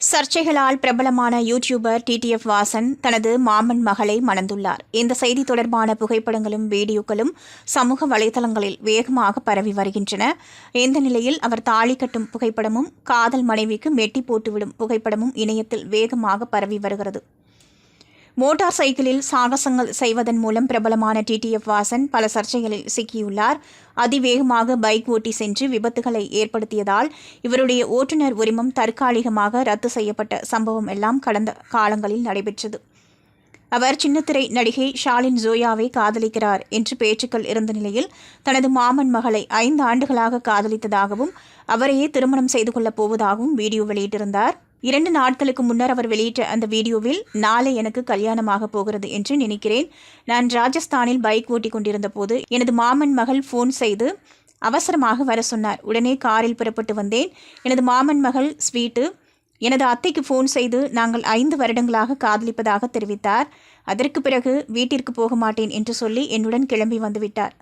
சர்ச்சைகளால் பிரபலமான YouTuber TTF Vasan தனது மாமன் மகளை மணந்துள்ளார். இந்த செய்தி தொடர்பான புகைப்படங்களும் வீடியோக்களும் சமூக வலைதளங்களில் வேகமாக பரவி வருகின்றன. இந்த நிலையில் அவர் தாலி கட்டும் புகைப்படமும் காதல் மனைவிக்கு மெட்டி போட்டுவிடும் புகைப்படமும் இணையத்தில் வேகமாக பரவி வருகிறது. மோட்டார் சைக்கிளில் சாகசங்கள் செய்வதன் மூலம் பிரபலமான டிடிஎஃப் வாசன் பல சர்ச்சைகளில் சிக்கியுள்ளார். அதிவேகமாக பைக் ஓட்டி சென்று விபத்துகளை ஏற்படுத்தியதால் இவருடைய ஓட்டுநர் உரிமம் தற்காலிகமாக ரத்து செய்யப்பட்ட சம்பவம் எல்லாம் கடந்த காலங்களில் நடைபெற்றது. அவர் சின்னத்திரை நடிகை ஷாலின் ஜோயாவை காதலிக்கிறார் என்று பேச்சுக்கள் இருந்த நிலையில் தனது மாமன் மகளை 5 ஆண்டுகளாக காதலித்ததாகவும் அவரையே திருமணம் செய்து கொள்ளப் போவதாகவும் வீடியோ வெளியிட்டிருந்தார். 2 நாட்களுக்கு முன்னர் அவர் வெளியிட்ட அந்த வீடியோவில், நாளை எனக்கு கல்யாணமாக போகிறது என்று நினைக்கிறேன். நான் ராஜஸ்தானில் பைக் ஓட்டி கொண்டிருந்த போது எனது மாமன் மகள் ஃபோன் செய்து அவசரமாக வர சொன்னார். உடனே காரில் புறப்பட்டு வந்தேன். எனது மாமன் மகள் ஸ்வீட்டு எனது அத்தைக்கு ஃபோன் செய்து நாங்கள் 5 வருடங்களாக காதலிப்பதாக தெரிவித்தார். அதற்கு பிறகு வீட்டிற்கு போக மாட்டேன் என்று சொல்லி என்னுடன் கிளம்பி வந்துவிட்டார்.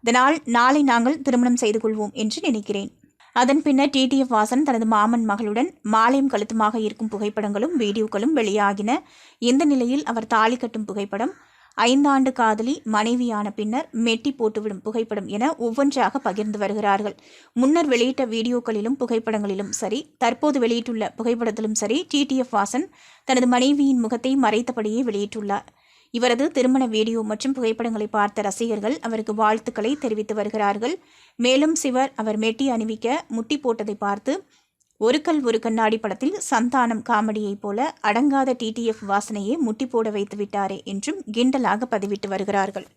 அதனால் நாளை நாங்கள் திருமணம் செய்து கொள்வோம் என்று நினைக்கிறேன். அதன் பின்னர் டிடிஎஃப் வாசன் தனது மாமன் மகளுடன் மாலையும் கழுத்துமாக இருக்கும் புகைப்படங்களும் வீடியோக்களும் வெளியாகின. இந்த நிலையில் அவர் தாலி கட்டும் புகைப்படம், 5 ஆண்டு காதலி மனைவியான பின்னர் மெட்டி போட்டுவிடும் புகைப்படம் என ஒவ்வொன்றாக பகிர்ந்து வருகிறார்கள். முன்னர் வெளியிட்ட வீடியோக்களிலும் புகைப்படங்களிலும் சரி, தற்போது வெளியிட்டுள்ள புகைப்படத்திலும் சரி, டிடிஎஃப் வாசன் தனது மனைவியின் முகத்தை மறைத்தபடியே வெளியிட்டுள்ளார். இவரது திருமண வீடியோ மற்றும் புகைப்படங்களை பார்த்த ரசிகர்கள் அவருக்கு வாழ்த்துக்களை தெரிவித்து வருகிறார்கள். மேலும் சிவர் அவர் மெட்டி அணிவிக்க முட்டி போட்டதை பார்த்து, ஒரு கல் ஒரு கண்ணாடி படத்தில் சந்தானம் காமெடியைப் போல அடங்காத டிடிஎஃப் வாசனையே முட்டி போட வைத்து விட்டாரே என்றும் கிண்டலாக பதிவிட்டு வருகிறார்கள்.